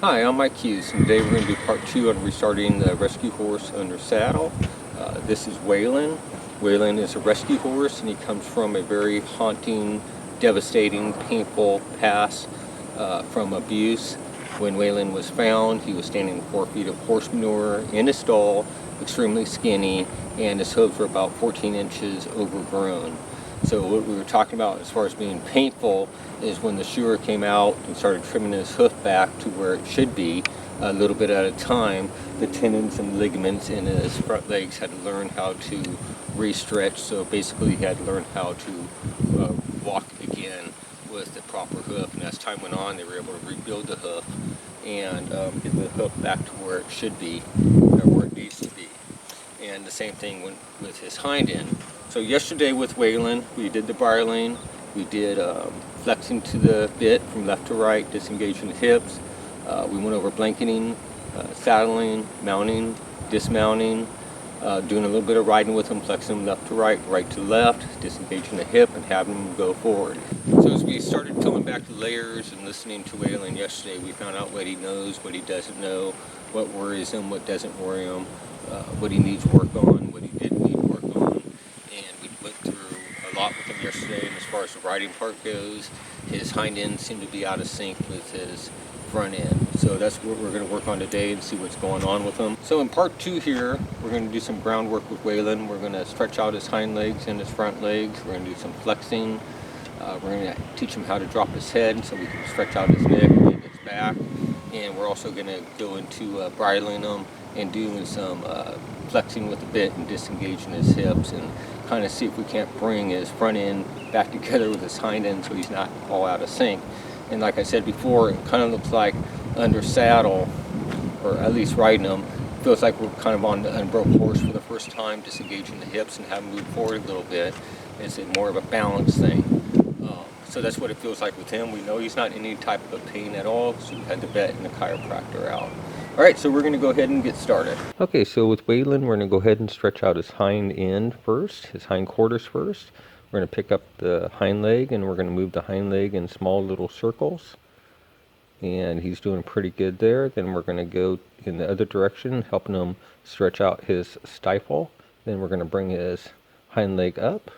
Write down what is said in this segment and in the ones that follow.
Hi, I'm Mike Hughes, and today we're going to do part 2 on restarting the rescue horse under saddle. This is Waylon. Waylon is a rescue horse, and he comes from a very haunting, devastating, painful past from abuse. When Waylon was found, he was standing 4 feet of horse manure in a stall, extremely skinny, and his hooves were about 14 inches overgrown. So what we were talking about as far as being painful is when the shoer came out and started trimming his hoof back to where it should be, a little bit at a time, the tendons and ligaments in his front legs had to learn how to re-stretch. So basically he had to learn how to walk again with the proper hoof. And as time went on, they were able to rebuild the hoof and get the hoof back to where it should be, or where it needs to be. And the same thing with his hind end. So yesterday with Waylon, we did the bridling, we did flexing to the bit from left to right, disengaging the hips. We went over blanketing, saddling, mounting, dismounting, doing a little bit of riding with him, flexing him left to right, right to left, disengaging the hip and having him go forward. So as we started peeling back the layers and listening to Waylon yesterday, we found out what he knows, what he doesn't know, what worries him, what doesn't worry him, what he needs work on, what he didn't need work on. And we went through a lot with him yesterday. And as far as the riding part goes, his hind end seemed to be out of sync with his front end. So that's what we're going to work on today and see what's going on with him. So in part 2 here, we're going to do some groundwork with Waylon. We're going to stretch out his hind legs and his front legs. We're going to do some flexing. We're going to teach him how to drop his head so we can stretch out his neck and his back. And we're also going to go into bridling him and doing some flexing with the bit and disengaging his hips and kind of see if we can't bring his front end back together with his hind end so he's not all out of sync. And like I said before, it kind of looks like under saddle, or at least riding him, feels like we're kind of on the unbroke horse for the first time, disengaging the hips and having him move forward a little bit. It's more of a balance thing. So that's what it feels like with him. We know he's not in any type of pain at all, so we had the vet and the chiropractor out. All right, so we're going to go ahead and get started. Okay, so with Waylon, we're going to go ahead and stretch out his hind end first, his hind quarters first. We're going to pick up the hind leg, and we're going to move the hind leg in small little circles. And he's doing pretty good there. Then we're going to go in the other direction, helping him stretch out his stifle. Then we're going to bring his hind leg up,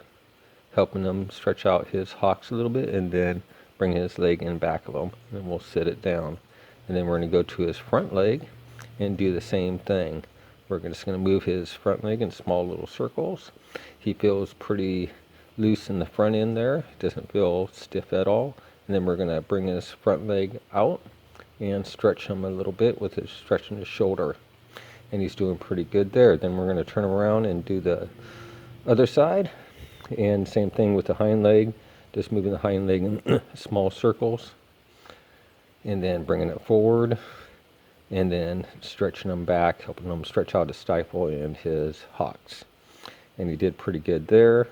helping him stretch out his hocks a little bit, and then bring his leg in back of him. And we'll sit it down. And then we're going to go to his front leg and do the same thing. We're just going to move his front leg in small little circles. He feels pretty loose in the front end there. Doesn't feel stiff at all. And then we're going to bring his front leg out and stretch him a little bit with his stretching his shoulder. And he's doing pretty good there. Then we're going to turn around and do the other side. And same thing with the hind leg. Just moving the hind leg in small circles. And then bringing it forward, and then stretching them back, helping them stretch out his stifle and his hocks. And he did pretty good there.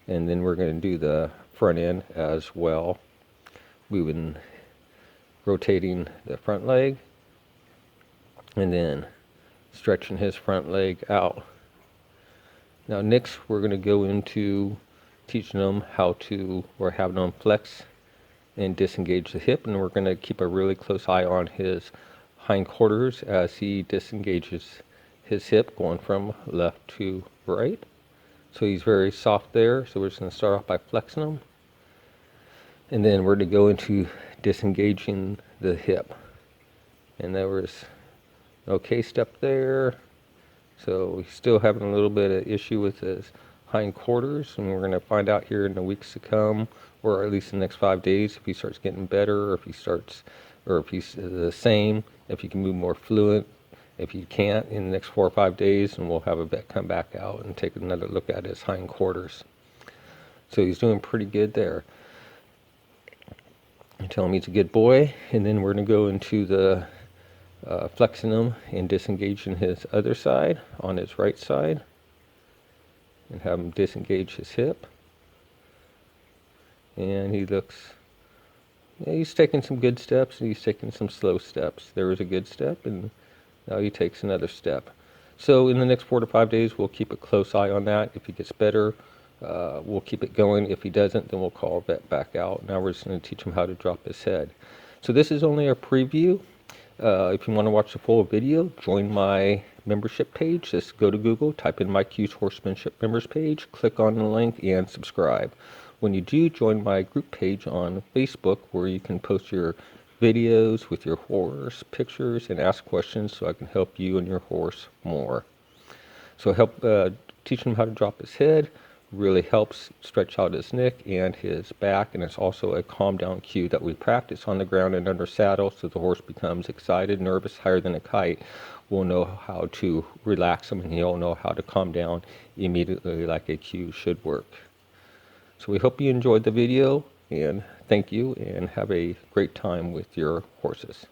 And then we're going to do the front end as well, moving, rotating the front leg, and then stretching his front leg out. Now next we're going to go into teaching them how to, or having them flex and disengage the hip, and we're going to keep a really close eye on his hindquarters as he disengages his hip going from left to right. So he's very soft there, so we're just going to start off by flexing him, and then we're going to go into disengaging the hip. And there was okay step there, so he's still having a little bit of issue with his hindquarters, and we're going to find out here in the weeks to come, or at least in the next 5 days, if he starts getting better, or if he starts, or if he's the same, if he can move more fluent. If he can't, in the next 4 or 5 days, and we'll have a vet come back out and take another look at his hindquarters. So he's doing pretty good there. I tell him he's a good boy, and then we're going to go into the flexing him and disengaging his other side on his right side, and have him disengage his hip. And he looks, yeah, he's taking some good steps, and he's taking some slow steps. There was a good step, and now he takes another step. So in the next 4 to 5 days, we'll keep a close eye on that. If he gets better, we'll keep it going. If he doesn't, then we'll call a vet back out. Now we're just going to teach him how to drop his head. So this is only a preview. If you want to watch the full video, join my membership page. Just go to Google, type in Mike Hughes Horsemanship Members page, click on the link, and subscribe. When you do, join my group page on Facebook where you can post your videos with your horse, pictures, and ask questions so I can help you and your horse more. So help teach him how to drop his head really helps stretch out his neck and his back, and it's also a calm down cue that we practice on the ground and under saddle so the horse becomes excited, nervous, higher than a kite. We'll know how to relax him and he'll know how to calm down immediately like a cue should work. So we hope you enjoyed the video, and thank you, and have a great time with your horses.